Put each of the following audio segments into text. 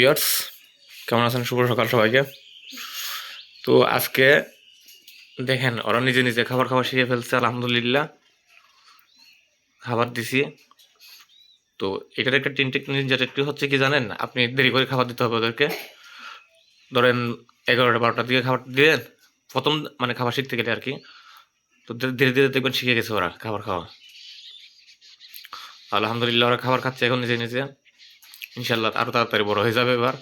Viewers, কেমন আছেন? শুভ সকাল সবাইকে। তো আজকে দেখেন ওরা নিজে নিজে খাবার খাওয়া শিখে ফেলছে, আলহামদুলিল্লাহ। খাবার দিছি। তো এটার একটা টেকনিক যেটা একটু হচ্ছে কি জানেন, আপনি দেরি করে খাবার দিতে হবে ওদেরকে। ধরেন 11টা 12টার দিকে খাবার দিলেন, প্রথম মানে খাবার শিখতে গেলে আর কি। তো ধীরে ধীরে দেখবেন শিখে গেছে ওরা খাবার খাওয়া। আলহামদুলিল্লাহ ওরা খাবার খাচ্ছে এখন নিজে নিজে। ইনশাল্লাহ আরো তাড়াতাড়ি বড় হয়ে যাবে এবার।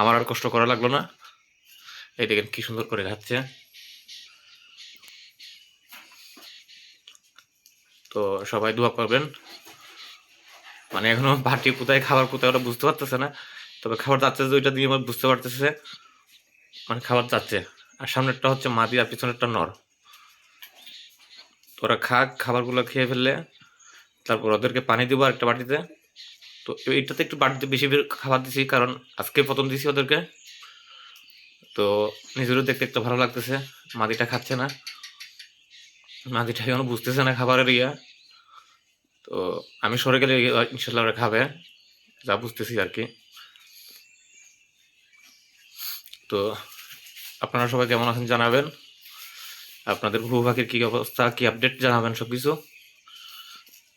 আমার আর কষ্ট করা লাগলো না। এই দেখেন কি সুন্দর করে খাচ্ছে। তো সবাই দোয়া করবেন। মানে এখনো বাটি কোথায় খাবার কোথায় ওরা বুঝতে পারতেছে না, তবে খাবার যাচ্ছে যে ওইটা দিয়ে আমার বুঝতে পারতেছে মানে খাবার যাচ্ছে। আর সামনেরটা হচ্ছে মাদি আর পিছনেরটা নর। তো ওরা খাক, খাবারগুলো খেয়ে ফেললে তারপর ওদেরকে পানি দিব একটা বাটিতে। তো এইটাতে একটু বাটিতে বেশি খাবার দিছি, কারণ আজকে প্রথম দিছি ওদেরকে। তো নিজেরও দেখতে একটু ভালো লাগতেছে। মাদিটা খাচ্ছে না, মাদিটা এখনো বুঝতেছে না খাবারের ইয়া। তো আমি সরে গেলে ইনশাল্লাহ ওরা খাবে, যা বুঝতেছি আর কি। তো আপনারা সবাই কেমন আছেন জানাবেন। আপনাদের ঘুঘু পাখির কি অবস্থা, কি আপডেট জানাবেন সবকিছু।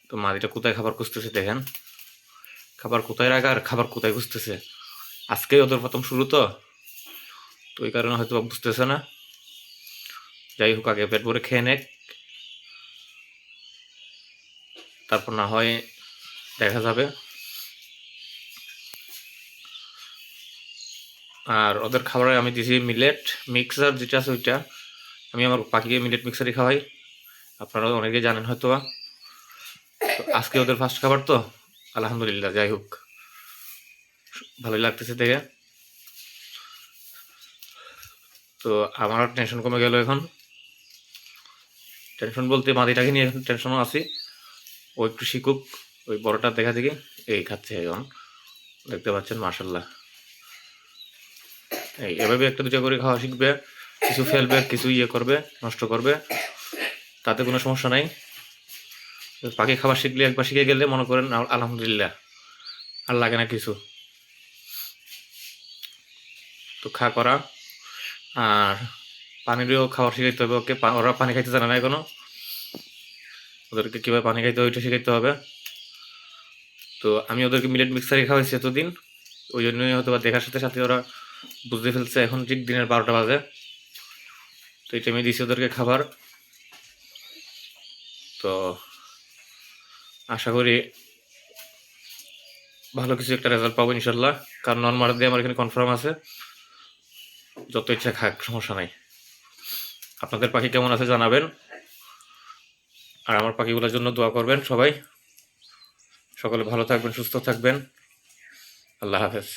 তো মাদিটা কোথায় খাবার খুঁজতেছে দেখেন, খাবার কোথায় রাখা আর খাবার কোথায় খুঁজতেছে। আজকে ওদের প্রথম শুরু তো, তো ওই কারণে হয়তো বুঝতেছে না। যাই হোক, আগে পেট ভরে খেয়ে নেক, তারপর না হয় দেখা যাবে। আর ওদের খাবারে আমি দিছি মিলেট মিক্সার, যেটা আছে ওইটা। আমি আমার পাখিকে মিলেট মিক্সারই খাওয়াই, আপনারা অনেকেই জানেন হয়তো। তো আজকে ওদের ফার্স্ট খাবার তো, আলহামদুলিল্লাহ। যাই হোক, ভালোই লাগতেছে দেখে। তো আমার টেনশন কমে গেল এখন। টেনশন বলতে মাদিটাকে নিয়ে এখন টেনশনও আছি। ও একটু শিখুক, ওই বড়টা দেখা দেখি। এই খাচ্ছে এখন, দেখতে পাচ্ছেন মাশাল্লাহ। এই এভাবে একটা দুটা করে খাওয়া শিখবে, কিছু ফেলবে, কিছু ইয়ে করবে, নষ্ট করবে, তাতে কোনো সমস্যা নাই। পাখি খাবার শিখলে, একবার শিখে গেলে মনে করেন আলহামদুলিল্লাহ আর লাগে না কিছু। তো খা করা। আর পানিরও খাবার শিখাইতে হবে ওকে। ওরা পানি খাইতে জানে না এখনো, ওদেরকে কীভাবে পানি খাইতে হবে ওইটা শিখাইতে হবে। তো আমি ওদেরকে মিলেট মিক্সারই খাওয়াইছি এতদিন, ওই জন্যই হয়তো বা দেখার সাথে সাথে ওরা বুঝতে ফেলছে। এখন ঠিক দিনের 12টা বাজে। তো এই টাইমে দিয়েছি ওদেরকে খাবার। তো আশা করি ভালো কিছু একটা রেজাল্ট পাবো ইনশাল্লাহ, কারণ নর্মাল দিয়ে আমার এখানে কনফার্ম আছে। যত ইচ্ছা খাক, সমস্যা নাই। আপনাদের পাখি কেমন আছে জানাবেন, আর আমার পাখিগুলোর জন্য দোয়া করবেন সবাই। সকলে ভালো থাকবেন, সুস্থ থাকবেন। আল্লাহ হাফেজ।